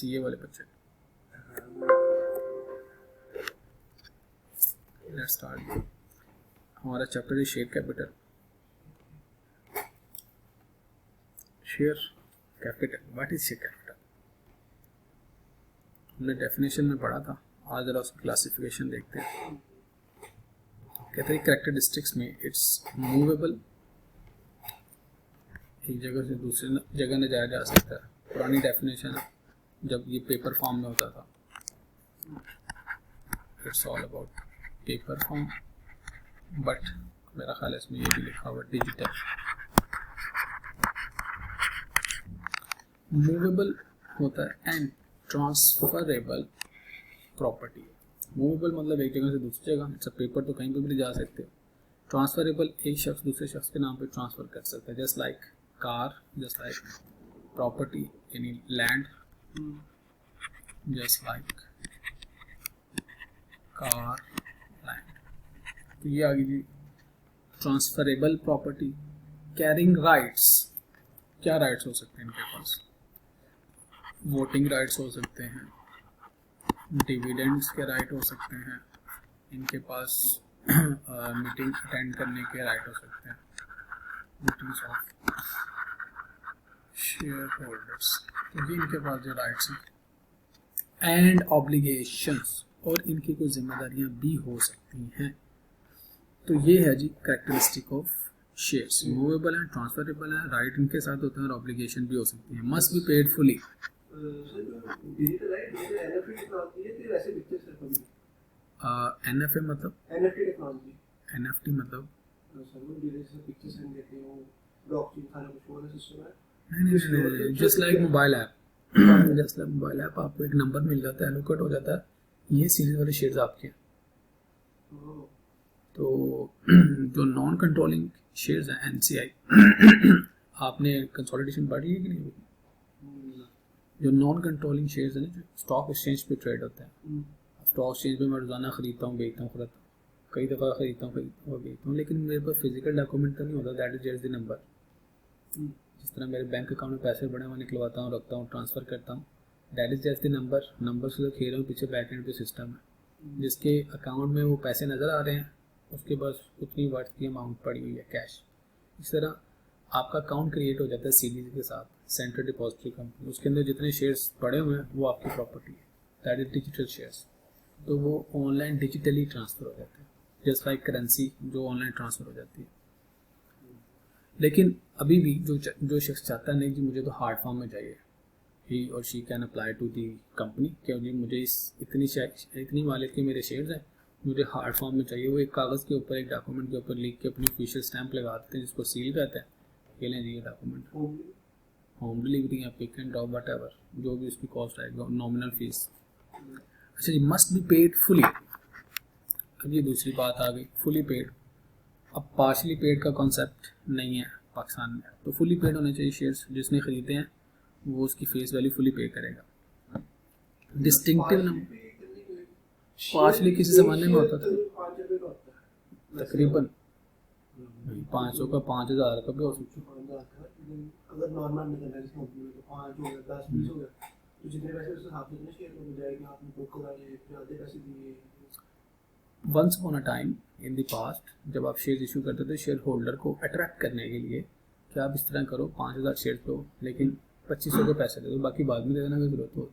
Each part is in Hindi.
सीए वाले बच्चे। Let's start. हमारा चैप्टर है share capital. Share capital, what is share capital? हमने डेफिनेशन में पढ़ा था, आज जरा उसकी क्लासिफिकेशन देखते हैं। कहते हैं कैरेक्टरिस्टिक्स में इट्स मूवेबल, एक जगह से दूसरी जगह ले जाया जा सकता है। पुरानी डेफिनेशन है जब ये पेपर फॉर्म में होता था, it's all about paper form, but मेरा ख्याल है इसमें ये भी लिखा हुआ डिजिटल। मूवेबल होता है एंड ट्रांसफरेबल प्रॉपर्टी। मूवेबल मतलब एक जगह से दूसरी जगह, इट्स पेपर तो कहीं पे भी ले जा सकते हो। ट्रांसफरेबल एक शख्स दूसरे शख्स के नाम पे ट्रांसफर कर सकता है, just like car, just like property यानी land, just like car land. तो ये आ गई जी ट्रांसफरेबल प्रॉपर्टी। कैरिंग राइट्स, क्या राइट्स हो सकते हैं इनके पास? वोटिंग राइट्स हो सकते हैं, डिविडेंड्स के राइट हो सकते हैं, इनके पास मीटिंग अटेंड करने के राइट हो सकते हैं, मीटिंग्स ऑफ शेयर होल्डर्स, तो ये इनके पास जो राइट्स हैं। एंड ऑब्लिगेशंस, और इनकी कोई जिम्मेदारियां भी हो सकती हैं। तो ये है जी कैरेक्टरिस्टिक ऑफ शेयर्स। मूवेबल है, ट्रांसफरेबल है, राइट इनके साथ होते हैं और ऑब्लिगेशन भी हो सकती है। Must be paid fully. NFA मतलब एनएफटी मतलब नहीं, just like mobile app. Just like mobile app, आपको एक नंबर मिल जाता है, एलोकेट हो जाता है, ये सीरीज वाले शेयर्स आपके हैं। तो जो नॉन कंट्रोलिंग शेयर्स हैं एनसीआई, आपने कंसोलिडेशन पढ़ी है कि नहीं? जो नॉन कंट्रोलिंग शेयर्स हैं, जो स्टॉक एक्सचेंज पे ट्रेड होता है, स्टॉक एक्सचेंज पे मैं रोजाना खरीदता हूँ, बेचता हूँ, कई दफ़ा खरीदता हूँ बेचता हूँ, लेकिन मेरे पास फिजिकल डॉक्यूमेंट तो नहीं होता, that is just the number. जिस तरह मेरे बैंक अकाउंट में पैसे बड़े हुए निकलवाता हूँ, रखता हूँ, ट्रांसफ़र करता हूँ, that is just the number. Number से तो खेल रहा हूँ, पीछे बैक एंड पे सिस्टम है जिसके अकाउंट में वो पैसे नज़र आ रहे हैं, उसके पास उतनी वर्थ की अमाउंट पड़ी हुई है कैश। इस तरह आपका अकाउंट क्रिएट हो जाता है सीडीसी के साथ, सेंट्रल डिपॉजिटरी कंपनी, उसके अंदर जितने शेयर्स पड़े हुए हैं वो आपकी प्रॉपर्टी है, दैट इज डिजिटल शेयर्स। तो वो ऑनलाइन डिजिटली ट्रांसफ़र हो जाते हैं, जस्ट लाइक करेंसी जो ऑनलाइन ट्रांसफ़र हो जाती है। लेकिन अभी भी जो शख्स चाहता है नहीं जी मुझे तो हार्ड फॉर्म में चाहिए, ही और she can apply to the company, क्योंकि मुझे इतनी मालिक के मेरे शेयर्स हैं, मुझे हार्ड फॉर्म में चाहिए। वो एक कागज़ के ऊपर, एक डॉक्यूमेंट के ऊपर लिख के अपनी ऑफिशियल स्टैंप लगा देते हैं, जिसको सील कहते हैं। ये लें जी ये डॉक्यूमेंट, होम डिलीवरी या pick and drop, whatever जो भी उसकी कॉस्ट आएगी, नॉमिनल फीस। अच्छा जी, मस्ट बी पेड फुली। अब ये दूसरी बात आ गई, फुली पेड। अब पार्शली पेड का कॉन्सेप्ट नहीं है पाकिस्तान में, तो फुली पेड होने चाहिए शेयर्स। जिसने खरीदे हैं वो उसकी फेस वैल्यू फुली पे करेगा। डिस्टिंक्टिव नंबर पार्शली किसी ज़माने में होता था तकरीबन 500 का 5000 का भी हो सकता है। अगर नॉर्मल निकलना है कंपनी में तो 5 हो गया, 10 20 हो गया, तो जितने पैसे उसके साथ में शेयर हो जाएगा, आपने बुक करा लिए, ज़्यादा पैसे दिए। Once upon a time in the past, जब आप शेयर इशू करते थे शेयर होल्डर को अट्रैक्ट करने के लिए कि आप इस तरह करो, 5000 शेयर लो, लेकिन 2500 के पैसे दे दो, बाकी बाद में दे देना की जरूरत हो।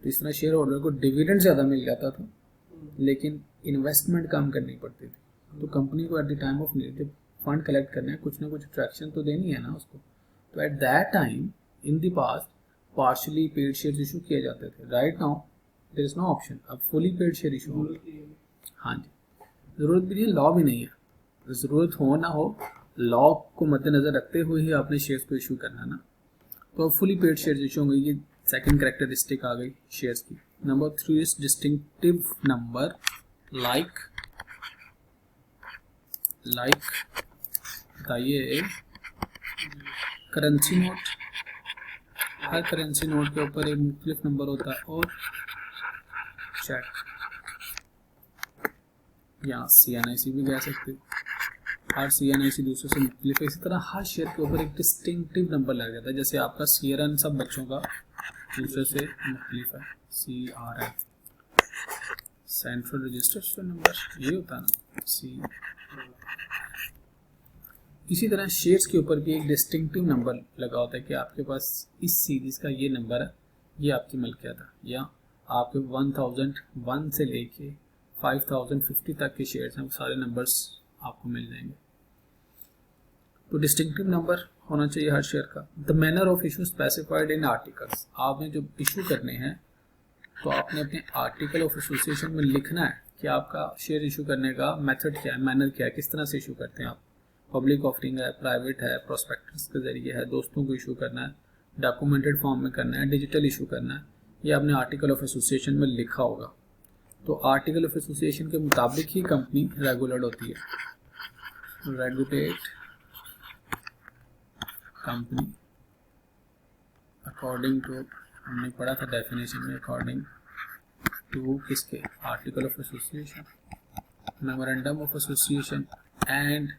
तो इस तरह शेयर होल्डर को डिविडेंड ज़्यादा मिल जाता था, लेकिन इन्वेस्टमेंट कम करनी पड़ती थी। तो कंपनी को at the time of need fund collect करना है, कुछ ना कुछ अट्रैक्शन तो देनी है ना उसको। तो at that time in the past partially paid share issue किए जाते थे। Right now there is no option, अब फुली पेड शेयर इशू होगा। हाँ जी, ज़रूरत भी नहीं है, लॉ भी नहीं है। ज़रूरत हो ना हो, लॉ को मद्देनज़र रखते हुए ही आपने शेयर्स को इशू करना ना। तो अब फुली पेड शेयर्स इशू होंगे। ये सेकंड कैरेक्टरिस्टिक आ गई शेयर्स की। Number 3 is distinctive number, like बताइए करेंसी नोट। हर करेंसी नोट के ऊपर एक मुख्तलिफ नंबर होता है, और चेक या CNIC भी कह सकते हो। हर CNIC दूसरे से मुख्तलिफ है। इसी तरह हर शेयर के ऊपर एक डिस्टिंक्टिव नंबर लग जाता है। जैसे आपका CRN सब बच्चों का दूसरे से मुख्तलिफ है। CRN सेंट्रल रजिस्ट्रेशन नंबर ये होता है ना सी। इसी तरह शेयर्स के ऊपर भी एक डिस्टिंक्टिव नंबर लगा होता है कि आपके पास इस सीरीज का ये नंबर है, ये आपकी मलकियत है, या आपके 1001 से लेके 5050 तक के शेयर्स हैं, वो सारे नंबर्स आपको मिल जाएंगे। तो डिस्टिंक्टिव नंबर होना चाहिए हर शेयर का। The manner of issue specified in articles, आपने जो इशू करने हैं तो आपने अपने आर्टिकल ऑफ एसोसिएशन में लिखना है कि आपका शेयर इशू करने का मेथड क्या है, मैनर क्या है, किस तरह से इशू करते हैं आप। पब्लिक ऑफरिंग है, प्राइवेट है, प्रोस्पेक्टस के जरिए है, दोस्तों को इशू करना है, डॉक्यूमेंटेड फॉर्म में करना है, डिजिटल इशू करना है, ये आपने आर्टिकल ऑफ एसोसिएशन में लिखा होगा। तो आर्टिकल ऑफ एसोसिएशन के मुताबिक ही कंपनी रेगुलेट होती है। रेगुलेट कंपनी अकॉर्डिंग टू, हमने पढ़ा था डेफिनेशन में, अकॉर्डिंग टू किसके, article of association, memorandum of association and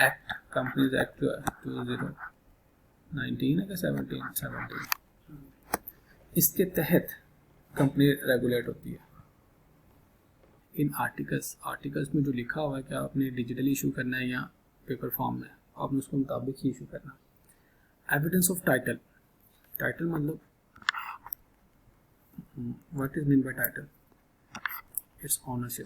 act, companies act 2019 है क्या 17 इसके तहत कंपनी रेगुलेट होती है। इन आर्टिकल्स में जो लिखा हुआ है कि आपने डिजिटली इशू करना है या पेपर फॉर्म में, आपने उसके मुताबिक ही इशू करना। एविडेंस ऑफ टाइटल, टाइटल मतलब what is mean by title, it's ownership.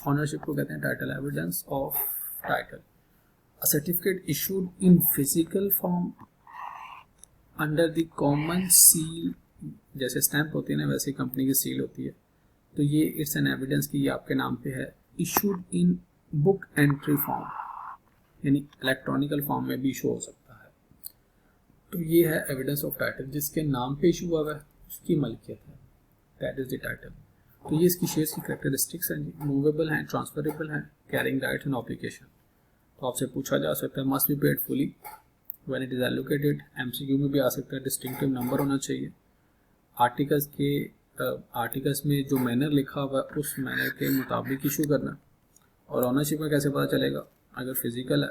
Ownership को कहते हैं title. Evidence of title, a certificate issued in physical form under the common seal, जैसे स्टैंप होती है ना वैसे कंपनी की सील होती है, तो ये इट्स एन एविडेंस कि ये आपके नाम पे है। Issued in book entry form, यानी इलेक्ट्रॉनिकल फॉर्म में भी इशू हो सकता है। तो ये है एविडेंस ऑफ टाइटल, जिसके नाम पे इशू हुआ है उसकी मलकियत है, दैट इज द टाइटल। तो ये इसकी शेयर्स की कैरेक्टरिस्टिक्स हैं जी, मूवेबल हैं, ट्रांसफरेबल हैं, कैरिंग राइट एंड ऑब्लिगेशन। तो आपसे पूछा जा सकता है must be paid fully when it is allocated, MCQ में भी आ सकता है, डिस्टिंक्टिव नंबर होना चाहिए। आर्टिकल्स में जो मैनर लिखा हुआ है उस मैनर के मुताबिक इशू करना। और ऑनरशिप में कैसे पता चलेगा, अगर फिजिकल है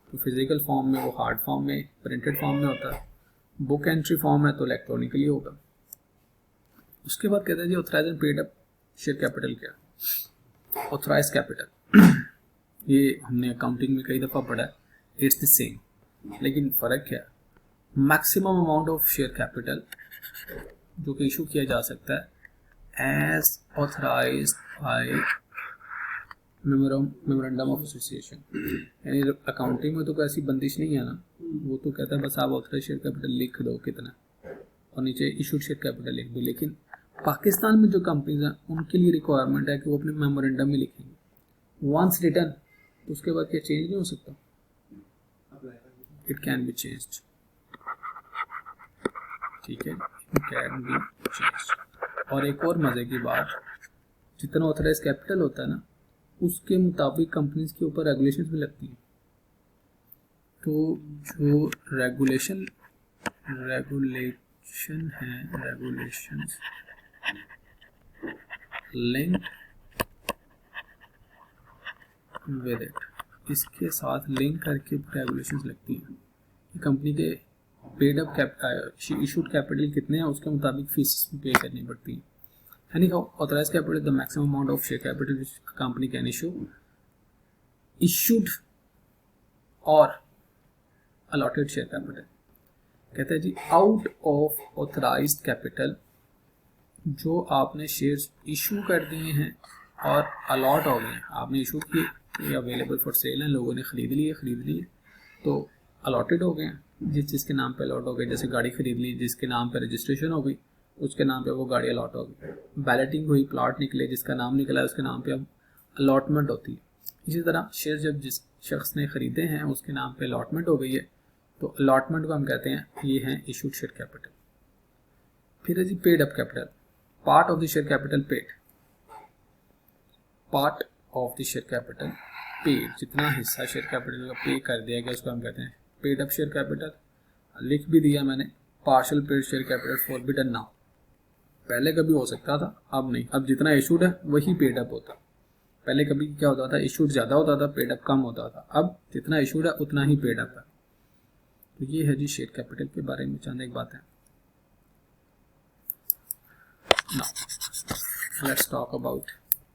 तो फिजिकल फॉर्म में, वो हार्ड फॉर्म में, प्रिंटेड फॉर्म में होता है। बुक एंट्री फॉर्म है तो इलेक्ट्रॉनिकली होगा। उसके बाद कहते हैं जी authorise and paid up share capital क्या। ऑथराइज कैपिटल ये हमने अकाउंटिंग में कई दफ़ा पढ़ा है, इट्स द सेम, लेकिन फ़र्क क्या है, maximum amount of share capital जो कि इशू किया जा सकता है as authorise by memorandum of association. यानी अकाउंटिंग में तो कोई ऐसी बंदिश नहीं है ना, वो तो कहता है बस आप ऑथराइज शेयर कैपिटल लिख दो कितना और नीचे इशूड शेयर कैपिटल लिख दो। लेकिन पाकिस्तान में जो कंपनीज हैं उनके लिए रिक्वायरमेंट है कि वो अपने मेमोरेंडम में लिखेंगे, वंस रिटन, तो उसके बाद क्या चेंज नहीं हो सकता, इट कैन बी चेंज्ड, ठीक है, इट कैन बी चेंज्ड। और एक और मज़े की बात, जितना ऑथराइज कैपिटल होता है ना उसके मुताबिक कंपनीज के ऊपर रेगुलेशंस भी लगती हैं। तो जो रेगुलेशन है, रेगुलेशंस लिंक विद इट, इसके साथ लिंक करके रेगुलेशंस लगती हैं। कंपनी के पेड अप इशूड कैपिटल कितने हैं उसके मुताबिक फीस पे करनी पड़ती है। यानी authorise capital the maximum amount of share capital which company can issued और अलॉटेड शेयर कैपिटल। कहते हैं जी आउट ऑफ ऑथराइज्ड कैपिटल, जो आपने शेयर्स इशू कर दिए हैं और अलॉट हो गए हैं, आपने इशू किए, ये अवेलेबल फॉर सेल हैं, लोगों ने खरीद लिए तो अलॉटेड हो गए हैं, जिस जिसके नाम पे अलॉट हो गए, जैसे गाड़ी खरीद ली, जिसके नाम पे रजिस्ट्रेशन हो गई उसके नाम पे वो गाड़ी अलॉट हो गई। बैलेटिंग हुई, प्लॉट निकले, जिसका नाम निकला उसके नाम पे अब अलॉटमेंट होती है। इसी तरह शेयर जब जिस शख्स ने खरीदे हैं उसके नाम पे अलॉटमेंट हो गई है, तो अलॉटमेंट को हम कहते हैं ये हैं इशूड शेयर कैपिटल। फिर है जी paid up capital, part of the share capital paid, part of the share capital paid, जितना हिस्सा शेयर कैपिटल का पे कर दिया गया उसको हम कहते हैं पेड अप शेयर कैपिटल। लिख भी दिया मैंने, partial paid share capital forbidden now, पहले कभी हो सकता था, अब नहीं, अब जितना इशूड है वही पेड अप होता। पहले कभी क्या होता था, इशूड ज़्यादा होता था, पेड अप कम होता था, अब जितना इशूड है उतना ही पेड अप है। तो ये है जी शेयर कैपिटल के बारे में चंद एक बातें। Now let's talk about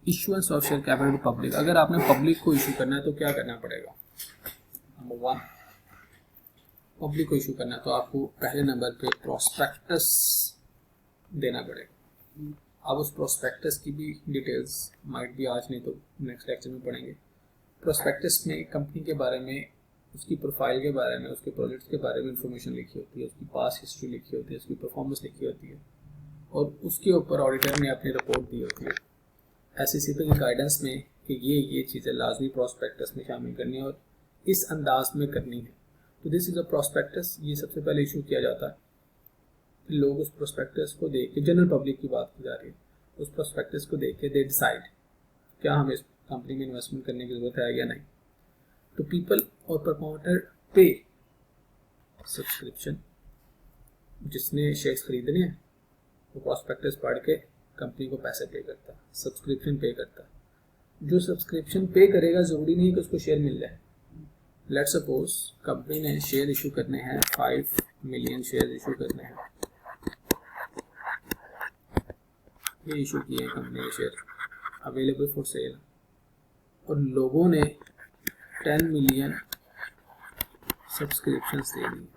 issuance of share capital to public. अगर आपने पब्लिक को इशू करना है तो क्या करना पड़ेगा? नंबर 1, पब्लिक को इशू करना है तो आपको पहले नंबर पे प्रोस्पेक्टस देना पड़ेगा। अब उस प्रोस्पेक्टस की भी डिटेल्स माइट भी आज नहीं तो नेक्स्ट लेक्चर में पढ़ेंगे। प्रोस्पेक्टस में कंपनी के बारे में, उसकी प्रोफाइल के बारे में, उसके प्रोजेक्ट्स के बारे में इंफॉर्मेशन लिखी होती है, उसकी पास्ट हिस्ट्री लिखी होती है, उसकी परफॉर्मेंस लिखी होती है और उसके ऊपर ऑडिटर ने अपनी रिपोर्ट दी होती है SEC के गाइडेंस में कि ये चीज़ें लाजमी प्रोस्पेक्टस में शामिल करनी है और इस अंदाज में करनी है। तो दिस इज़ अ प्रोस्पेक्टस, ये सबसे पहले इशू किया जाता है। लोग उस प्रोस्पेक्टस को देख के, जनरल पब्लिक की बात की जा रही है, उस प्रोस्पेक्टस को देख के दे डिसाइड क्या हमें इस कंपनी में इन्वेस्टमेंट करने की ज़रूरत है या नहीं। तो पीपल और प्रमोटर पे सब्सक्रिप्शन, जिसने शेयर्स खरीदने हैं वो प्रोस्पेक्टस पढ़ के कंपनी को पैसे पे करता है, सब्सक्रिप्शन पे करता है। जो सब्सक्रिप्शन पे करेगा ज़रूरी नहीं है कि उसको शेयर मिल जाए। लेट्स सपोज कंपनी ने शेयर इशू करने हैं, 5 मिलियन शेयर इशू करने हैं, ये इशू किए हैं कंपनी के शेयर अवेलेबल फॉर सेल और लोगों ने 10 मिलियन सब्सक्रिप्शंस दे दी।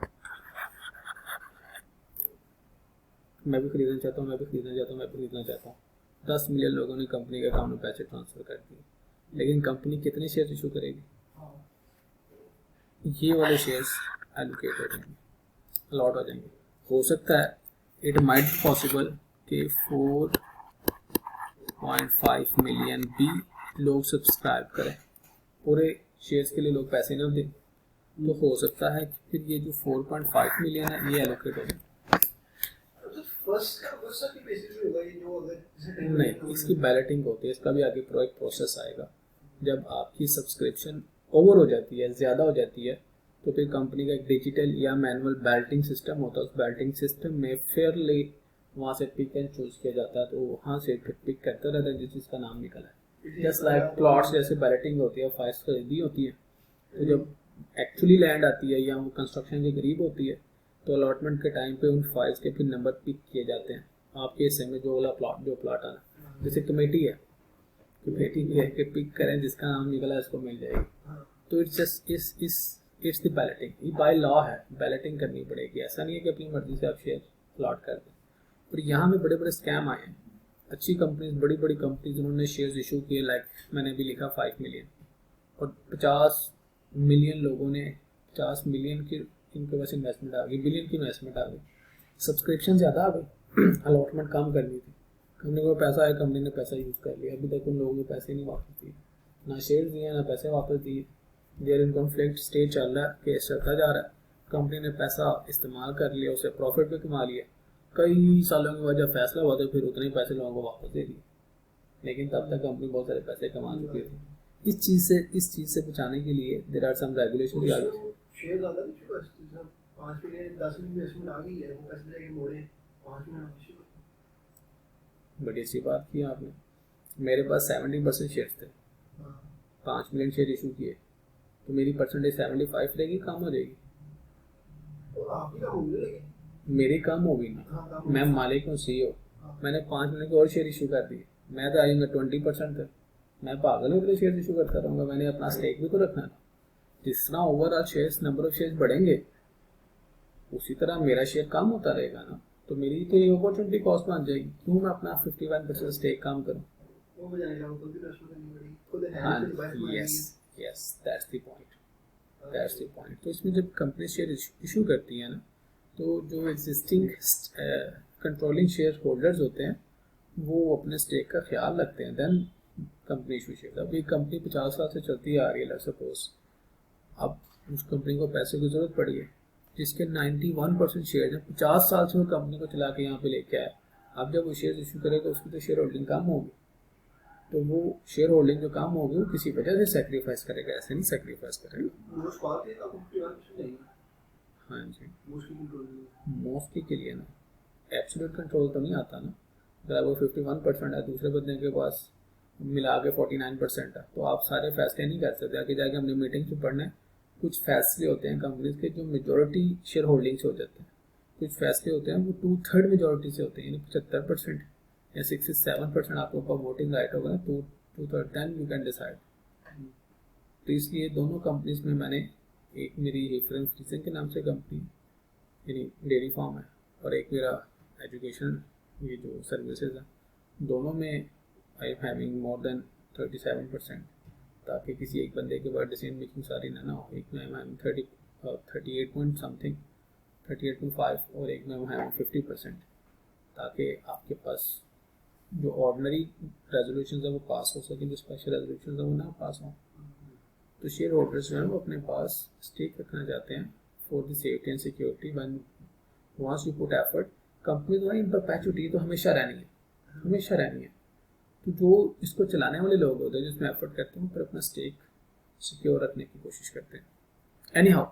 मैं भी खरीदना चाहता हूँ, मैं भी खरीदना चाहता हूँ, मैं भी खरीदना चाहता हूँ। 10 मिलियन लोगों ने कंपनी के अकाउंट में पैसे ट्रांसफर कर दिए, लेकिन कंपनी कितने शेयर इशू करेगी? ये वाले शेयर्स एलोकेट हो जाएंगे, अलॉट हो जाएंगे। हो सकता है इट माइट बी पॉसिबल कि 4.5 मिलियन भी लोग सब्सक्राइब करें, पूरे शेयर्स के लिए लोग पैसे ना दें, तो हो सकता है कि फिर ये जो 4.5 मिलियन है ये एलोकेट हो जाए। नहीं, इसकी बैलेटिंग होती है, इसका भी आगे एक प्रोसेस आएगा। जब आपकी सब्सक्रिप्शन ओवर हो जाती है, ज़्यादा हो जाती है, तो फिर कंपनी का एक डिजिटल या मैनुअल बैलेटिंग सिस्टम होता है। उस बैलेटिंग सिस्टम में फेयरली वहाँ से पिक एंड चूज किया जाता है, तो वहाँ से फिर पिक करता रहता है जिस चीज़ का नाम निकला है। जस्ट लाइक प्लॉट्स जैसे बैलेटिंग होती है, फाइल्स खरीदी होती है, तो जब एक्चुअली लैंड आती है या वो कंस्ट्रक्शन के करीब होती है तो अलॉटमेंट के टाइम पे उन फाइल्स के फिर नंबर पिक किए जाते हैं। आपके हिस्से में जो वाला प्लॉट आना, जैसे कमेटी है, कमेटी ये है कि पिक करें जिसका नाम निकला इसको मिल जाएगी। तो it's just it's the balloting, ये बाय लॉ है, बैलेटिंग करनी पड़ेगी। ऐसा नहीं है कि अपनी मर्जी से आप शेयर अलॉट कर दें। और यहाँ में बड़े बड़े स्कैम आए हैं। अच्छी कंपनीज, बड़ी बड़ी कंपनीज, उन्होंने शेयर्स इशू किए, लाइक मैंने भी लिखा 5 मिलियन, और 50 मिलियन लोगों ने, 50 मिलियन की इनके पास इन्वेस्टमेंट आ गई, बिलियन की इन्वेस्टमेंट आ गई, सब्सक्रिप्शन ज़्यादा आ गई, अलॉटमेंट कम करनी थी, कंपनी को पैसा आया, कंपनी ने पैसा यूज़ कर लिया, अभी तक उन लोगों के पैसे नहीं वापस दिए, ना शेयर दिए ना पैसे वापस दिए। देयर इन कॉन्फ्लिक्ट स्टेज चल रहा है, केस चलता जा रहा है, कंपनी ने पैसा इस्तेमाल कर लिया, उसे प्रॉफिट भी कमा लिया, कई सालों के बाद जब फैसला हुआ तो फिर उतने ही पैसे लोगों को वापस दे दिए, लेकिन तब तक कंपनी बहुत सारे पैसे कमा चुकी थी। इस चीज़ से बचाने के लिए देयर आर सम रेगुलेशन भी आ गई। शेयर ज़्यादा नहीं चुका, 5 मिलियन 10 मिलियन इन्वेस्टमेंट आ गई है, वो पैसे लेके मोड़े 5 मिलियन। बड़ी अच्छी बात की आपने। मेरे पास 70% शेयर्स थे, 5 मिलियन शेयर इशू किए, तो मेरी परसेंटेज 75 रहेगी, कम हो जाएगी। मेरी कम होगी ना, मैं मालिक हूँ, CEO, मैंने 5 मिलियन के और शेयर इशू कर दिए, मैं तो आएंगे 20% तक, मैं पागल हूँ शेयर इशू करता रहूँगा, मैंने अपना स्टेक भी तो रखना है। जितना overall shares, number of shares बढ़ेंगे उसी तरह मेरा शेयर कम होता रहेगा ना, तो मेरी तो ये अपॉर्चुनिटी कॉस्ट बन जाएगी। क्यों मैं अपना 51% स्टेक कम करूँ? हाँ, यस, दैट्स द पॉइंट। तो इसमें जब कंपनी शेयर इशू करती है ना, तो जो एग्जिस्टिंग कंट्रोलिंग शेयर होल्डर्स होते हैं वो अपने स्टेक का ख्याल रखते हैं, देन कंपनी इशू शेयर। अभी कंपनी 50 साल से चलती आ रही है, सपोज अब उस कंपनी को पैसे की जरूरत पड़ी है, जिसके 91% शेयर हैं, 50 साल से वो कंपनी को चला के यहाँ पे लेके आया। अब जब वो शेयर इशू करेगा उसकी तो शेयर होल्डिंग कम होगी, तो वो शेयर होल्डिंग जो कम होगी वो किसी वजह से सेक्रीफाइस करेगा, ऐसे नहीं सेक्रीफाइस करेगा। हाँ जी, मोस्टली के लिए ना, एब्सोल्यूट कंट्रोल तो नहीं आता ना। अगर वो 51% है, दूसरे बंदे के पास मिला के 49% है, तो आप सारे फैसले नहीं कर सकते। आगे जाके हमने मीटिंग से पढ़ना है, कुछ फैसले होते हैं कंपनीज के जो मेजॉरिटी शेयर होल्डिंग से हो जाते हैं, कुछ फैसले होते हैं वो 2/3 मेजॉरिटी से होते हैं, यानी 75% या 67% आपके ऊपर वोटिंग राइट होगा ना, 2/3 देन यू कैन डिसाइड। तो इसलिए दोनों कंपनीज में मैंने, एक मेरी रेफरेंस फ्रीजन के नाम से कंपनी यानी डेयरी फार्म है, और एक मेरा एजुकेशन ये जो सर्विसेज है, दोनों में I am having more than 37%, ताकि किसी एक बंदे के बाद डिसीजन मेकिंग सारी ना हो। एक में आई एम 38 पॉइंट समथिंग 38.5 और एक में आई एम 50%, ताकि आपके पास जो ऑर्डिनरी रेजोल्यूशन है वो पास हो सके, जो स्पेशल रेजोल्यूशन है वो ना पास हो। तो शेयर होल्डर्स जो है वो अपने पास स्टेक रखना चाहते हैं for the safety and security when once you put effort. Company तो इन परपेचुइटी तो हमेशा रहनी है, हमेशा रहनी है। तो जो इसको चलाने वाले लोग होते हैं जो इसमें एफर्ट करते हैं, पर अपना स्टेक सिक्योर रखने की कोशिश करते हैं। एनी हाउ,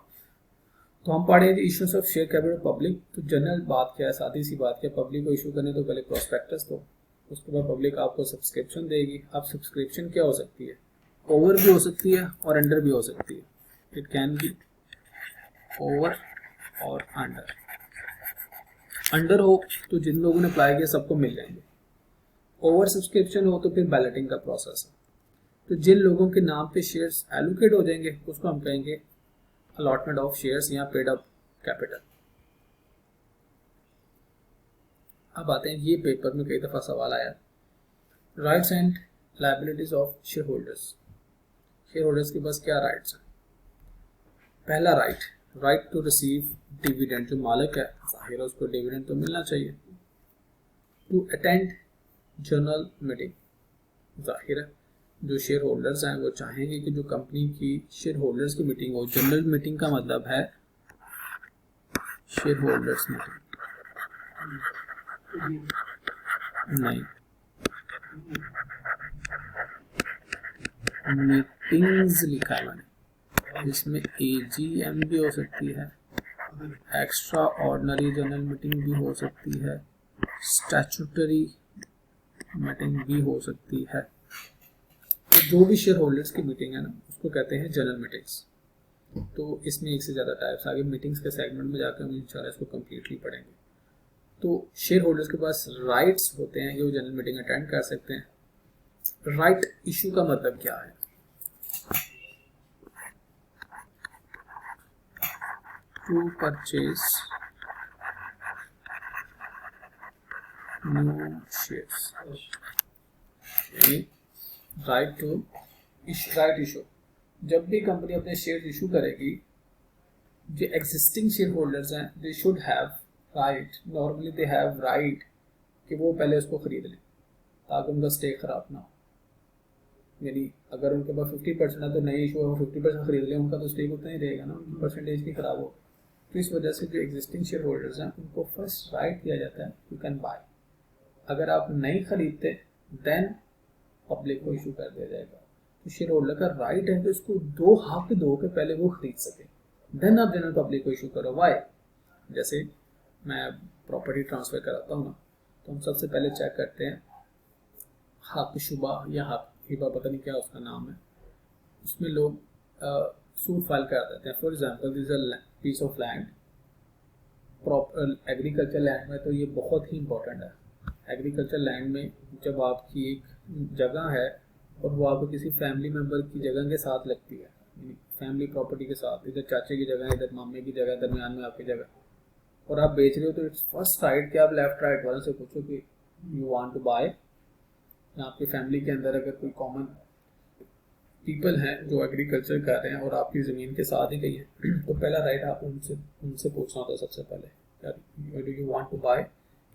तो हम पढ़े issues of share capital public. तो जनरल बात क्या है, सादी सी बात क्या, पब्लिक को इशू करने तो पहले प्रोस्पेक्टस दो, उसके बाद पब्लिक आपको सब्सक्रिप्शन देगी। अब सब्सक्रिप्शन क्या हो सकती है, ओवर भी हो सकती है और अंडर भी हो सकती है। इट कैन बी ओवर और अंडर। अंडर हो तो जिन लोगों ने अप्लाई किया सबको मिल जाएंगे, ओवर सब्सक्रिप्शन हो तो फिर बैलेटिंग का प्रोसेस है। तो जिन लोगों के नाम पे शेयर्स एलोकेट हो जाएंगे उसको हम कहेंगे अलॉटमेंट ऑफ शेयर्स या पेड अप कैपिटल। अब आते हैं, ये पेपर में कई दफा सवाल आया, rights and liabilities of share holders. Share holders के पास क्या राइट्स हैं? पहला राइट टू रिसीव डिविडेंड, जो मालिक है जाहिर है उसको डिविडेंड तो मिलना चाहिए। टू अटेंड जनरल मीटिंग, जाहिर है जो शेयर होल्डर्स हैं वो चाहेंगे कि जो कंपनी की शेयर होल्डर्स की मीटिंग हो। जनरल मीटिंग का मतलब है शेयर होल्डर्स मीटिंग नहीं, मीटिंग्स लिखा है मैंने, इसमें AGM भी हो सकती है, एक्स्ट्रा ऑर्डिनरी जनरल मीटिंग भी हो सकती है, स्टैट्यूटरी मीटिंग भी हो सकती है। तो जो भी शेयर होल्डर्स की मीटिंग है ना उसको कहते हैं जनरल मीटिंग्स। तो इसमें एक से ज़्यादा टाइप्स, आगे मीटिंग्स के सेगमेंट में जाकर हम इंशाल्लाह इसको कम्प्लीटली पढ़ेंगे। तो शेयर होल्डर्स के पास राइट्स होते हैं कि वो जनरल मीटिंग अटेंड कर सकते हैं। राइट इशू का मतलब क्या है? To purchase new shares, right to right issue. जब भी कंपनी अपने शेयर इशू करेगी, जो एग्जिस्टिंग शेयर होल्डर्स हैं they should have right, normally they have right कि वो पहले उसको खरीद लें ताकि उनका स्टेक खराब ना हो। यानी अगर उनके पास 50% है तो नए इशू है वो 50% खरीद लें, उनका तो स्टेक उतना ही रहेगा ना, उनकी परसेंटेज नहीं खराब हो। तो इस वजह से जो एग्जिस्टिंग शेयर होल्डर्स हैं उनको फर्स्ट राइट दिया जाता है, यू कैन बाय। अगर आप नहीं खरीदते देन पब्लिक को इशू कर दिया जाएगा। तो शेयर होल्डर का राइट है कि उसको दो हक दो के पहले वो खरीद सके, देन आप जनरल पब्लिक को इशू करो। वाई? जैसे मैं प्रॉपर्टी ट्रांसफर कराता हूँ ना, तो हम सबसे पहले चेक करते हैं हक शुबा या हक हिबा, पता नहीं क्या उसका नाम है, उसमें लोग सूट फाइल कर देते हैं। For example this a piece of land, proper agriculture land में तो ये बहुत ही इंपॉर्टेंट है। एग्रीकल्चर लैंड में जब आपकी एक जगह है और वो आपको किसी फैमिली मेम्बर की जगह के साथ लगती है, फैमिली प्रॉपर्टी के साथ, इधर चाचे की जगह, इधर मामे की जगह, दरमियान में आपकी जगह, और आप बेच रहे हो, तो इट्स फर्स्ट राइट कि आप लेफ्ट राइट वालों से पूछो कि यू वांट टू बाय। आपकी फैमिली के अंदर अगर कोई कॉमन पीपल हैं जो एग्रीकल्चर कर रहे हैं और आपकी ज़मीन के साथ ही गई है, तो पहला राइट आप उनसे पूछना होता है सबसे पहले, do you want to buy.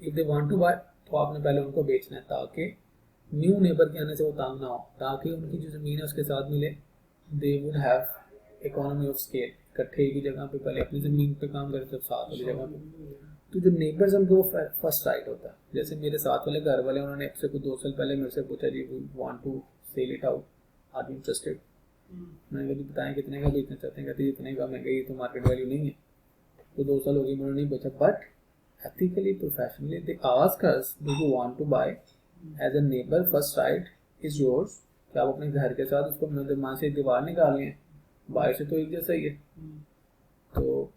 If they want to buy तो आपने पहले उनको बेचना है ताकि न्यू नेबर के आने से वो तंग ना हो, ताकि उनकी जो ज़मीन है उसके साथ मिले। They would have economy of scale, इकट्ठे की जगह पे पहले अपनी ज़मीन पे काम करें तब साथ वाली जगह पे। तो जो नेबर्स उनको वो फर्स्ट राइट होता है। जैसे मेरे साथ वाले घर वाले, उन्होंने आपसे कुछ 2 साल पहले मेरे से पूछा जी we want to sell it out, are you interested. मैंने कहा बताएं कितने का बेचना चाहते हैं, कहते हैं इतने का, महंगा, ये तो मार्केट वैल्यू नहीं है। तो 2 साल हो गए उन्होंने नहीं बेचा, but ethically, professionally, they ask us, do you want to buy? As a neighbor, first right is yours। कि आप अपने घर के साथ उसको मेहमान से दीवार निकाल लें, बाहर से तो एक जैसा ही है। तो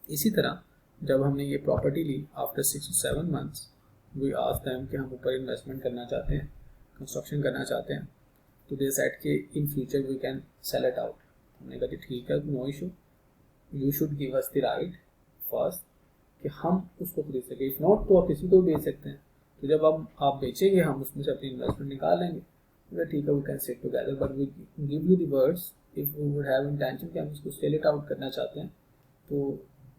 इसी तरह जब हमने ये प्रॉपर्टी ली after 6 to 7 months we asked them कि हम ऊपर इन्वेस्टमेंट करना चाहते हैं, कंस्ट्रक्शन करना चाहते हैं, तो दे सेड कि in future we can sell it out. हमने कहा कि ठीक है, no issue, you should give us the right first कि हम उसको खरीद सकें, इफ नॉट तो आप किसी को भी बेच सकते हैं। तो जब आप बेचेंगे हम उसमें से अपनी इन्वेस्टमेंट निकाल लेंगे। तो ठीक है, we can sit together but we give you the words if we would have intention कि हम इसको सेल इट आउट करना चाहते हैं, तो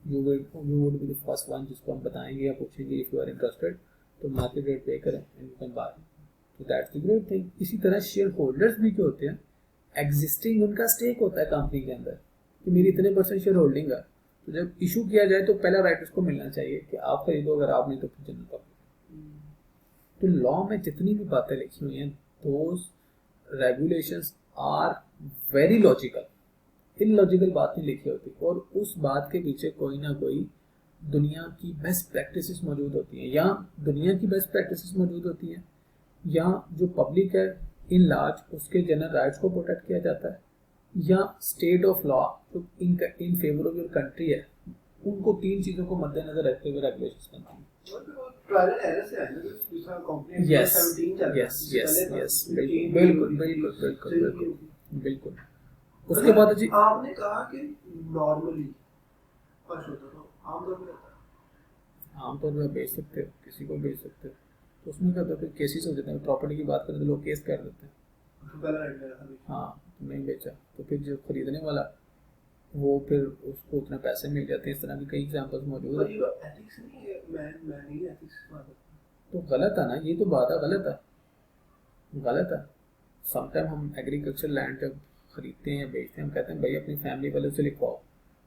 you would be the first one जिसको हम बताएंगे या पूछेंगे इफ यू आर इंटरेस्टेड, तो मार्केट रेट पे करें एंड यू कैन बाय। तो दैट्स द ग्रेट थिंग। इसी तरह शेयर होल्डर्स भी क्या होते हैं, एग्जिस्टिंग उनका स्टेक होता है कंपनी के अंदर कि मेरी इतने % शेयर होल्डिंग है। तो जब इशू किया जाए तो पहला राइट उसको मिलना चाहिए कि आप खरीदो, अगर आप नहीं तो फिर जनरल पब्लिक। तो लॉ में जितनी भी बातें लिखी हुई हैं, those regulations are very logical, illogical बात नहीं लिखी होती, और उस बात के पीछे कोई ना कोई दुनिया की बेस्ट प्रैक्टिसेस मौजूद होती हैं, या दुनिया की बेस्ट प्रैक्टिसेस मौजूद होती हैं, या जो पब्लिक है इन लार्ज उसके जनरल राइट्स को प्रोटेक्ट किया जाता है, या स्टेट ऑफ लॉ जो in favour of your country है, उनको तीन चीज़ों को मद्देनजर रखते हुए रेगुलेशंस बनती हैं। यस यस यस यस, बिल्कुल बिल्कुल बिल्कुल बिल्कुल बिल्कुल। उसके बाद जी आपने कहा कि नॉर्मली फर्स्ट होता तो आमतौर पे होता है, आमतौर पर बेच सकते हो, किसी को बेच सकते हो, तो उसमें क्या होता है फिर केसेस हो जाते हैं। प्रॉपर्टी की बात करें तो लोग केस कर देते हैं, तो पहला राइट मेरा था। हाँ नहीं बेचा तो फिर जो खरीदने वाला वो फिर उसको उतने पैसे मिल जाते हैं। इस तरह की कई एग्जांपल्स मौजूद पर है। ये तो एथिक्स नहीं है, मैं नहीं एथिक्स बात करता तो गलत है ना, ये तो बात है, गलत है, गलत है। समटाइम हम एग्रीकल्चर लैंड जब खरीदते हैं या बेचते हैं, हम कहते हैं भाई अपनी फैमिली वालों से लिखवाओ।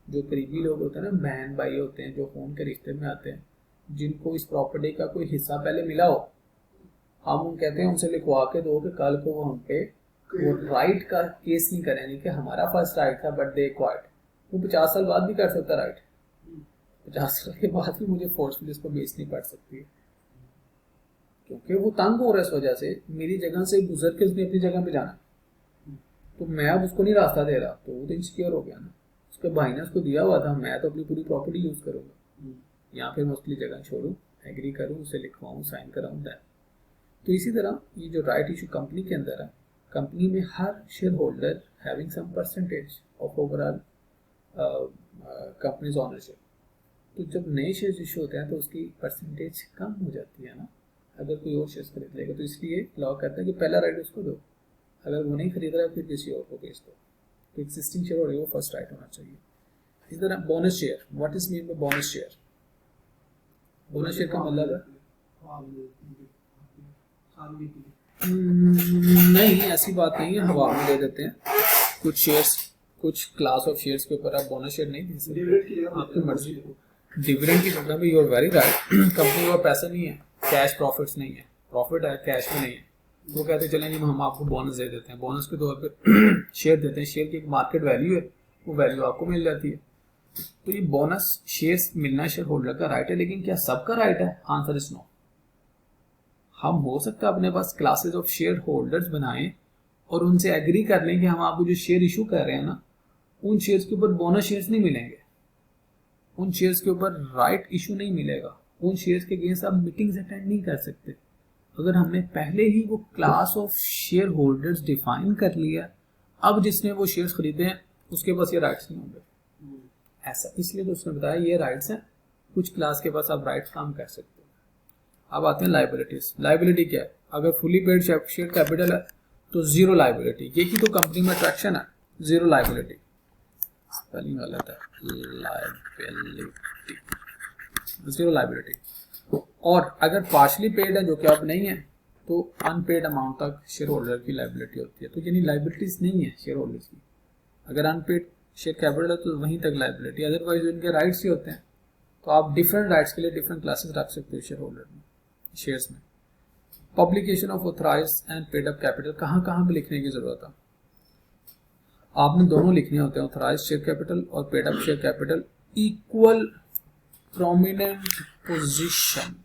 जो करीबी लोग होते हैं ना, बहन भाई होते हैं जो खून के रिश्ते में आते हैं, जिनको इस प्रॉपर्टी का कोई हिस्सा पहले मिला हो, हम उन कहते हैं उनसे लिखवा के दो कि कल को वो हम पे वो राइट का केस नहीं करेंगे कि हमारा फर्स्ट राइट था बट दे क्वाइट। वो 50 साल बाद भी कर सकता राइट, 50 साल के बाद भी मुझे फोर्सफुली इसको बेचनी पड़ सकती है, क्योंकि वो तंग हो रहा है इस वजह से, मेरी जगह से गुजर के उसने अपनी जगह पे जाना, तो मैं अब उसको नहीं रास्ता दे रहा, तो वो तो इनसिक्योर हो गया ना। उसके भाई ने उसको दिया हुआ था, मैं तो अपनी पूरी प्रॉपर्टी यूज करूंगा, या फिर मैं उसकी जगह छोड़ूं, एग्री करूं, उसे लिखवाऊं, साइन कराऊं, दैट। तो इसी तरह ये जो राइट इशू कंपनी के अंदर है, कंपनी में हर share holder having some percentage of overall company's ownership. तो जब नए शेयर्स इशू होते हैं तो उसकी परसेंटेज कम हो जाती है ना, अगर कोई और शेयर्स खरीद लेगा। तो इसलिए लॉ कहता है कि पहला राइट उसको दो, अगर वो नहीं खरीद रहा है फिर किसी और को बेच दो। तो एग्जिस्टिंग शेयर होल्डर को फर्स्ट राइट होना चाहिए। इस तरह bonus share, what is mean by bonus share? Bonus share का मतलब है नहीं, ऐसी बात नहीं है, हवा में दे देते हैं कुछ शेयर्स, कुछ क्लास ऑफ शेयर्स के ऊपर आप बोनस शेयर नहीं दे सकते, आपकी मर्जी। डिविडेंड की जगह भी you are very right, company का पैसा नहीं है, कैश प्रॉफिट्स नहीं है, प्रॉफिट है कैश में नहीं है, वो कहते चलें जी हम आपको बोनस दे देते हैं, बोनस के तौर पर शेयर देते हैं, शेयर की एक मार्केट वैल्यू है, वो वैल्यू आपको मिल जाती है। तो ये बोनस शेयर्स मिलना शेयर होल्डर का राइट है, लेकिन क्या सबका राइट है? Answer is no. हम हो सकता है अपने पास क्लासेस ऑफ शेयर होल्डर्स बनाएं और उनसे एग्री कर लें कि हम आपको जो शेयर इशू कर रहे हैं ना, उन शेयर्स के ऊपर बोनस शेयर्स नहीं मिलेंगे, उन शेयर्स के ऊपर राइट इशू नहीं मिलेगा, उन शेयर्स के अगेंस्ट आप मीटिंग्स अटेंड नहीं कर सकते। अगर हमने पहले ही वो class of share holders define कर लिया, अब जिसने वो शेयर्स खरीदे हैं उसके पास ये राइट्स नहीं होंगे। ऐसा इसलिए तो उसने बताया ये राइट्स हैं, कुछ क्लास के पास आप राइट्स काम कर सकते हो। अब आते हैं लाइबिलिटीज। लाइबिलिटी क्या है? अगर फुली पेड शेयर कैपिटल है तो जीरो लाइबिलिटी, यही तो कंपनी में अट्रैक्शन है, जीरो लाइबिलिटी। स्पेलिंग गलत है, लाइबिलिटी, जीरो लाइबिलिटी। और अगर पार्शली पेड है, जो कि अब नहीं है, तो अनपेड अमाउंट तक शेयर होल्डर की लाइबिलिटी होती है। तो यानी लाइबिलिटीज नहीं है शेयर होल्डर्स की। अगर अनपेड शेयर कैपिटल है तो वहीं तक लाइबिलिटी, अदरवाइज इनके राइट्स ही होते हैं। तो आप डिफरेंट राइट्स के लिए डिफरेंट क्लासेस रख सकते हो शेयर होल्डर में, शेयर्स में। Publication of authorised and paid up capital कहाँ कहाँ पे लिखने की जरूरत है? आपने दोनों लिखने होते हैं, ऑथराइज्ड शेयर कैपिटल और paid up share capital, equal prominent position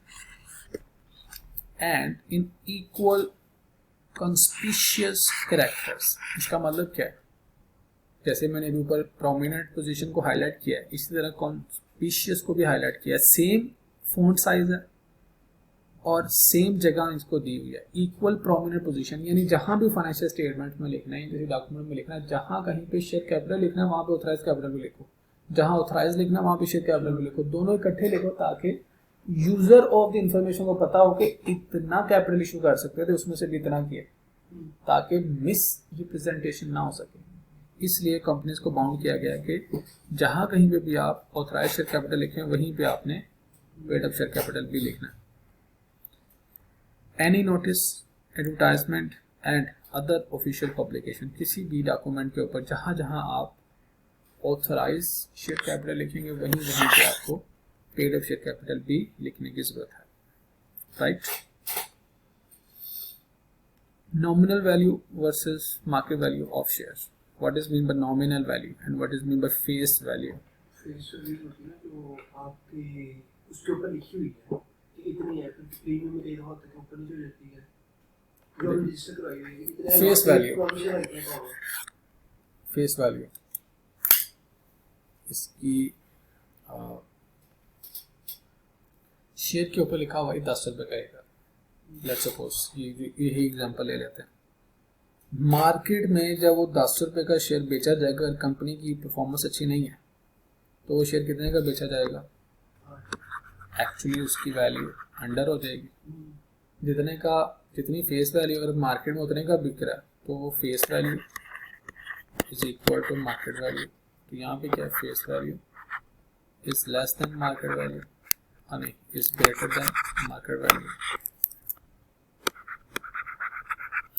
and in equal conspicuous characters. इसका मतलब क्या है? जैसे मैंने अभी ऊपर प्रोमिनेंट पोजीशन को हाईलाइट किया है, इसी तरह कॉन्स्पिशियस को भी हाईलाइट किया है। सेम फॉन्ट साइज है और सेम जगह इसको दी हुई है, इक्वल प्रोमिनेंट पोजीशन, यानी जहां भी फाइनेंशियल स्टेटमेंट में लिखना है, जैसे डॉक्यूमेंट में लिखना है, जहां कहीं पे शेयर कैपिटल लिखना है वहां पे ऑथराइज कैपिटल भी लिखो, जहां ऑथराइज लिखना है वहां पे शेयर कैपिटल भी लिखो, दोनों इकट्ठे लिखो ताकि यूजर ऑफ द इंफॉर्मेशन को पता हो कि इतना कैपिटल इशू कर सकते थे, उसमें से भी इतना किया, ताकि मिस रिप्रेजेंटेशन ना हो सके। इसलिए कंपनीज को बाउंड किया गया है कि जहां कहीं पे भी आप ऑथराइज शेयर कैपिटल लिखें वहीं पे आपने पेड अप शेयर कैपिटल भी लिखना है। Any notice, advertisement and other official publication, किसी भी डॉक्यूमेंट के ऊपर जहां जहां आप ऑथराइज शेयर कैपिटल लिखेंगे वहीं वहीं पे आपको पेड अप शेयर कैपिटल भी लिखने की जरूरत है, right. Nominal value versus market value of shares. What is mean by nominal value and what is mean by face value? Face value होती है ना जो आपके उसके ऊपर लिखी हुई है कि इतनी है, फिर प्रीमियम में कई दफा तक ऊपर नीचे हो जाती है, जो रजिस्टर करवाई हुई है इतने Face value. प्रोविजन है। Face value. इसकी शेयर के ऊपर लिखा हुआ है 10 रुपए का एक, लेट्स सपोज यही एग्जांपल ले लेते हैं। मार्केट में जब वो 10 रुपए का शेयर बेचा जाएगा, अगर कंपनी की परफॉर्मेंस अच्छी नहीं है तो वो शेयर कितने का बेचा जाएगा, एक्चुअली उसकी वैल्यू अंडर हो जाएगी। जितनी फेस वैल्यू अगर मार्केट में उतने का बिक रहा है तो वो face value is equal to market value. तो यहाँ पे क्या है, face value is less than market value, नहीं is greater than market value.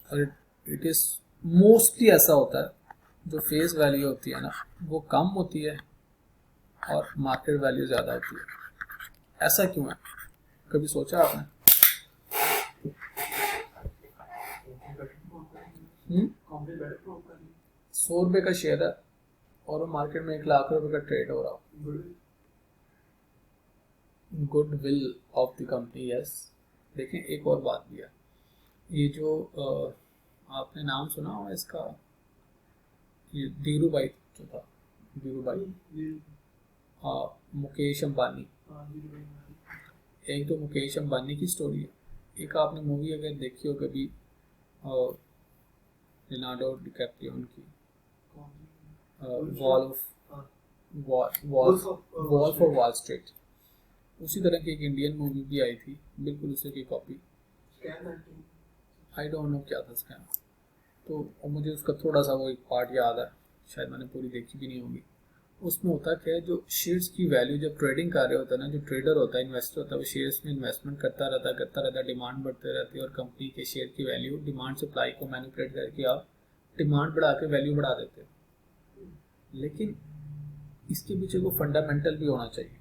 और इट इज मोस्टली ऐसा होता है जो फेस वैल्यू होती है ना वो कम होती है और मार्केट वैल्यू ज्यादा होती है। ऐसा क्यों है, कभी सोचा आपने? 100 रुपए का शेयर है और वो मार्केट में 1 लाख रुपए का ट्रेड हो रहा हो। Good will of the company, yes. देखें एक और बात भी है, ये जो आपने नाम सुना हो इसका, ये धीरू भाई जो था, धीरू भाई, मुकेश अंबानी, एक तो मुकेश अंबानी की स्टोरी है, एक आपने मूवी अगर देखी हो कभी लियोनार्डो डिकैप्रियो की, वॉल्फ ऑफ वॉल स्ट्रीट, उसी तरह की एक इंडियन मूवी भी आई थी, बिल्कुल उसी की कॉपी। आई डोंट नो क्या था उसका, तो मुझे उसका थोड़ा सा वो एक पार्ट याद है, शायद मैंने पूरी देखी भी नहीं होगी। उसमें होता क्या है, जो शेयर्स की वैल्यू जब ट्रेडिंग कर रहे होता है ना, जो ट्रेडर होता है, इन्वेस्टर होता है, वो शेयर्स में इन्वेस्टमेंट करता रहता है, डिमांड बढ़ते रहती है और कंपनी के शेयर की वैल्यू डिमांड सप्लाई को मैनिपुलेट करके आप डिमांड बढ़ा के वैल्यू बढ़ा देते हो। लेकिन इसके पीछे को फंडामेंटल भी होना चाहिए।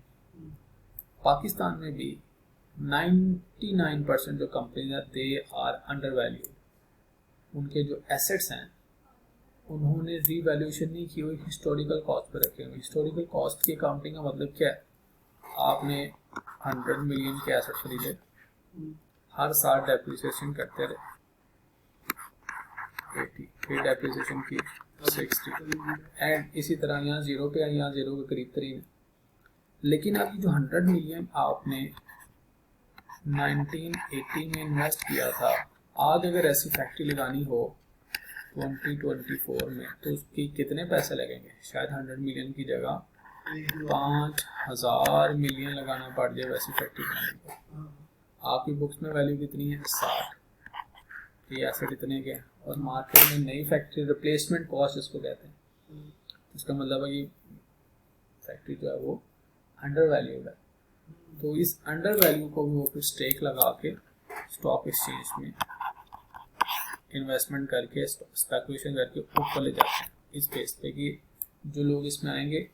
पाकिस्तान में भी 99% जो कंपनीज हैं दे आर अंडर वैल्यू। उनके जो एसेट्स हैं उन्होंने रीवैल्यूएशन नहीं की हुई, हिस्टोरिकल कॉस्ट पर रखे हुए। हिस्टोरिकल कॉस्ट की अकाउंटिंग का मतलब क्या है, आपने 100 मिलियन के एसेट खरीदे, हर साल डेप्रिसिएशन करते रहे, 80 फिर डेप्रिसिएशन की 60 एंड इसी तरह यहाँ 0 पे यहाँ 0 के करीब तरीन। लेकिन अभी जो 100 मिलियन आपने 1980 में इन्वेस्ट किया था, आज अगर ऐसी फैक्ट्री लगानी हो 2024 में तो उसकी कितने पैसे लगेंगे? शायद 100 मिलियन की जगह 5000 मिलियन लगाना पड़ जाए वैसी फैक्ट्री बनाने को। आपकी बुक्स में वैल्यू कितनी है? 60। ये एसेट इतने के, और मार्केट में नई फैक्ट्री रिप्लेसमेंट कॉस्ट इसको कहते हैं। इसका मतलब है कि फैक्ट्री जो है वो अंडर वैल्यू है। तो इस अंडर वैल्यू को वो फिर स्टेक लगा के स्टॉक एक्सचेंज में इन्वेस्टमेंट करके स्पेकुलेशन करके ऊपर ले जाते हैं, इस बेस पे कि जो लोग इसमें आएंगे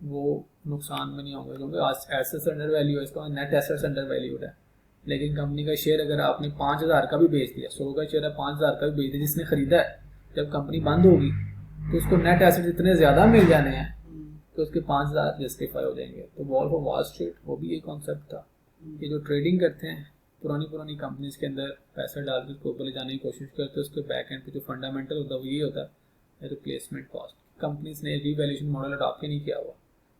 वो नुकसान में नहीं होंगे, क्योंकि आज एसेट्स अंडर वैल्यू है, इसका नेट एसेट्स अंडर वैल्यूड है। लेकिन कंपनी का शेयर अगर आपने 5000 का भी बेच दिया, 100 का शेयर है 5000 का भी बेच दिया, जिसने खरीदा है, जब कंपनी बंद होगी तो उसको नेट एसेट इतने ज़्यादा मिल जाने हैं तो उसके 5000 जस्टिफाई हो जाएंगे। तो वॉल्फ ऑफ वॉल स्ट्रीट वो भी एक कॉन्सेप्ट था कि जो ट्रेडिंग करते हैं पुरानी कंपनीज के अंदर पैसा डाल के उसको ऊपर ले जाने की कोशिश करते हैं, उसके बैक एंड पे जो फंडामेंटल होता है वो ये होता है रिप्लेसमेंट कॉस्ट। कंपनीज ने रीवैल्यूएशन मॉडल अडॉप्ट नहीं किया हुआ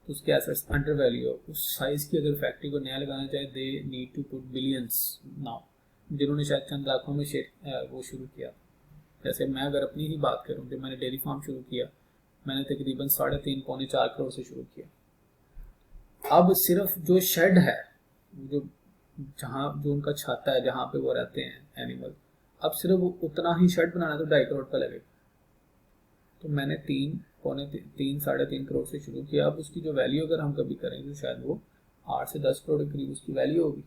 तो उसके एसेट्स अंडर वैल्यू हो, उस साइज की अगर फैक्ट्री को नया लगाना चाहे they need to put billions now, जिन्होंने शायद चंद लाखों में शेयर वो शुरू किया। जैसे मैं अगर अपनी ही बात करूँ, जब मैंने डेयरी फार्म शुरू किया मैंने तकरीबन 3.5 पौने 4 करोड़ से शुरू किया। अब सिर्फ जो शेड है, जो जो उनका छाता है जहाँ पे वो रहते हैं एनिमल, अब सिर्फ उतना ही शेड बनाना तो 2.5 करोड़ का लगेगा। तो मैंने 3.5 करोड़ से शुरू किया। अब उसकी जो वैल्यू अगर हम कभी करें तो शायद वो 8 से 10 करोड़ के करीब उसकी वैल्यू होगी।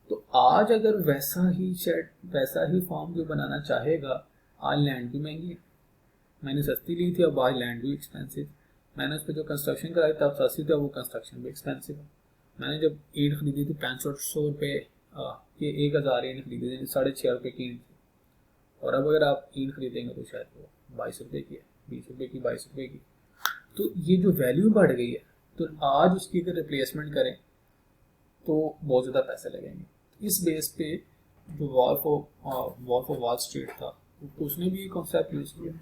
तो आज अगर वैसा ही शेड, वैसा ही फार्म जो बनाना चाहेगा, आज लैंड भी महंगी है। मैंने सस्ती ली थी, अब आज लैंड भी एक्सपेंसिव। मैंने उस पर जो कंस्ट्रक्शन कराई तब सस्ती था, वो कंस्ट्रक्शन भी एक्सपेंसिव है। मैंने जब ईंट खरीदी थी 500 रुपये की, 1000 ईंट खरीदी थी, 6.5 रुपये की ईंट थी। और अब अगर आप ईंट खरीदेंगे तो शायद वो 22 रुपये की है, 20 रुपये की, 22 रुपये की। तो ये जो वैल्यू बढ़ गई है, तो आज उसकी अगर रिप्लेसमेंट करें तो बहुत ज़्यादा पैसे लगेंगे। इस बेस पे जो वॉल्फ ऑफ वॉल स्ट्रीट था, उसने भी ये कॉन्सेप्ट यूज़ किया,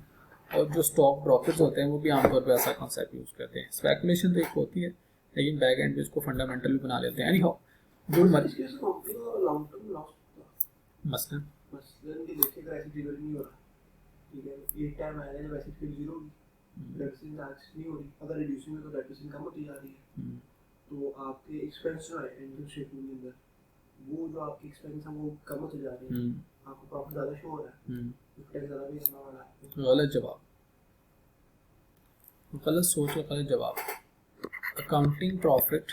और जो स्टॉक ब्रोकर्स होते हैं वो भी आमतौर पर ऐसा कॉन्सेप्ट यूज़ करते हैं। स्पेकुलेशन तो एक होती है, लेकिन बैक एंड पे इसको फंडामेंटल भी बना लेते हैं। Any how good much long term loss मसलन ये देखेगा ऐसे डिलीवरी नहीं हो रहा, ठीक है। एक टाइम आएगा जब ऐसे फिर जीरो होगी, डेप्रिसिएशन आज नहीं हो रही, अगर रिड्यूसिंग में तो डेप्रिसिएशन कम होती जा रही है। तो आपके एक्सपेंस जो है इंटरेस्ट शेप के अंदर, वो जो आपके एक्सपेंस है वो कम होते जा रहे हैं, आपको प्रॉफिट ज़्यादा शो हो रहा है, टैक्स ज़्यादा भी करना पड़ रहा है। गलत जवाब, गलत सोच और गलत जवाब। अकाउंटिंग प्रॉफिट,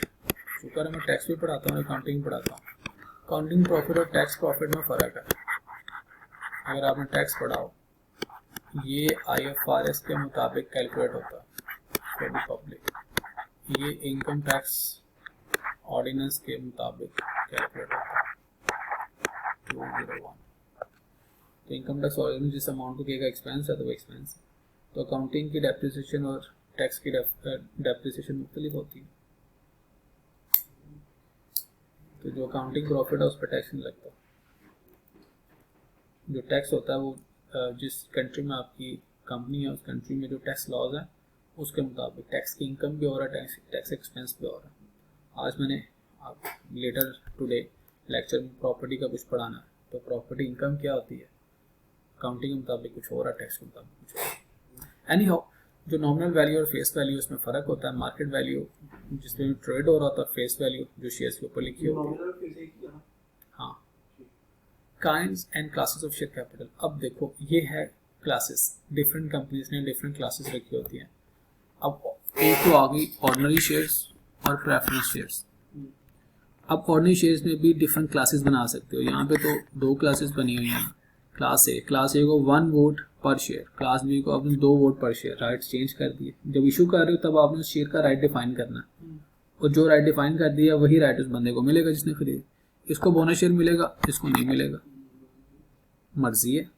शुक्र है मैं टैक्स भी पढ़ाता हूँ, अकाउंटिंग पढ़ाता हूँ। अकाउंटिंग प्रॉफिट और टैक्स प्रॉफिट में फ़र्क है। अगर आपने टैक्स पढ़ा हो, ये IFRS के मुताबिक कैलकुलेट होता है फॉर द पब्लिक, ये इनकम टैक्स ऑर्डिनेंस के मुताबिक कैलकुलेट होता है 201। तो इनकम टैक्स ऑर्डिनेंस जिस अमाउंट को कहेगा एक्सपेंस है तो वो एक्सपेंस है। तो अकाउंटिंग की डेप्रिसिएशन और टैक्स की डेप्रिसिएशन मुख्तलिफ होती है। तो जो अकाउंटिंग प्रॉफिट है उस पर टैक्स नहीं लगता। जो टैक्स होता है वो जिस कंट्री में आपकी कंपनी है उस कंट्री में जो टैक्स लॉज है उसके मुताबिक टैक्स की इनकम भी हो रहा है, टैक्स एक्सपेंस भी हो रहा है। आज मैंने लेटर टुडे लेक्चर में प्रॉपर्टी का कुछ पढ़ाना है, तो प्रॉपर्टी इनकम क्या होती है, अकाउंटिंग के मुताबिक कुछ हो रहा है, टैक्स के मुताबिक कुछ हो रहा है। एनी हाउ जो नॉमिनल वैल्यू और फेस वैल्यू उसमें फ़र्क होता है। मार्केट वैल्यू जिसमें ट्रेड हो रहा होता है, फेस वैल्यू जो शेयर्स के ऊपर लिखी होती है। हाँ, kinds and classes of share capital. अब देखो ये है क्लासेस, डिफरेंट कंपनीज ने डिफरेंट क्लासेस रखी होती हैं। अब एक तो आ गई ऑर्डिनरी शेयर्स और प्रेफरेंस शेयर्स। अब ऑर्डिनरी शेयर्स में भी डिफरेंट क्लासेस बना सकते हो। यहाँ पे तो 2 क्लासेस बनी हुई हैं। क्लास ए को 1 वोट पर शेयर, क्लास बी को आपने 2 वोट पर शेयर। राइट्स चेंज कर दिए। जब इशू कर रहे हो तब आपने शेयर का राइट डिफाइन करना है, और जो राइट डिफाइन कर दिया वही राइट उस बंदे को मिलेगा जिसने खरीदी। इसको बोनस शेयर मिलेगा, इसको नहीं मिलेगा, मर्जी है।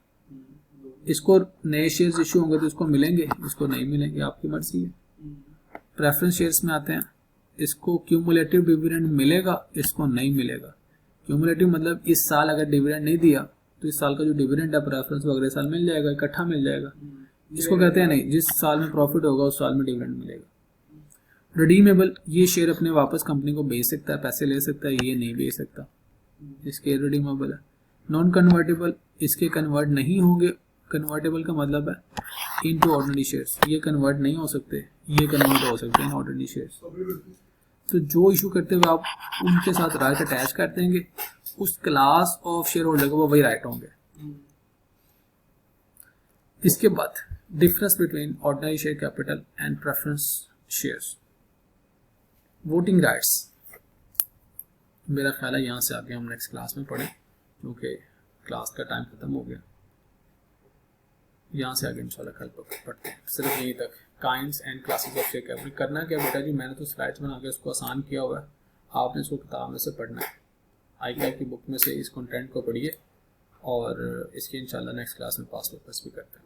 इसको नए शेयर्स इशू होंगे तो इसको मिलेंगे, इसको नहीं मिलेंगे, आपकी मर्जी है। प्रेफरेंस शेयर्स में आते हैं, इसको क्यूमुलेटिव डिविडेंड मिलेगा, इसको नहीं मिलेगा। क्यूमुलेटिव मतलब इस साल अगर डिविडेंड नहीं दिया तो इस साल का जो डिविडेंड है प्रेफरेंस वो अगले साल मिल जाएगा, इकट्ठा मिल जाएगा। इसको कहते हैं नहीं, जिस साल में प्रॉफिट होगा उस साल में डिविडेंड मिलेगा। रिडीमेबल, ये शेयर अपने वापस कंपनी को बेच सकता है, पैसे ले सकता है, ये नहीं बेच सकता, इसके रिडीमेबल है। नॉन कन्वर्टेबल, इसके कन्वर्ट नहीं होंगे। कन्वर्टेबल का मतलब है इनटू ऑर्डिनरी शेयर्स, ये कन्वर्ट नहीं हो सकते, ये कन्वर्ट हो सकते हैं ऑर्डिनरी शेयर्स। तो जो इशू करते हुए आप उनके साथ राइट अटैच कर देंगे, उस क्लास ऑफ शेयर होल्डर को वो वही राइट होंगे। इसके बाद difference between ordinary share capital and preference shares. Voting rights, मेरा ख्याल है यहाँ से आगे हम नेक्स्ट क्लास में पढ़ें, क्योंकि क्लास का टाइम खत्म हो गया। यहाँ से आगे इंशाल्लाह कल पढ़ते हैं। सिर्फ यहीं तक kinds and classes of share capital. करना क्या बेटा जी, मैंने तो स्लाइड्स बना के उसको आसान किया हुआ है, आपने इसको किताब में से पढ़ना है। ICAP की बुक में से इस कंटेंट को पढ़िए, और इसकी इंशाल्लाह नेक्स्ट क्लास में पास पेपर्स भी करते हैं।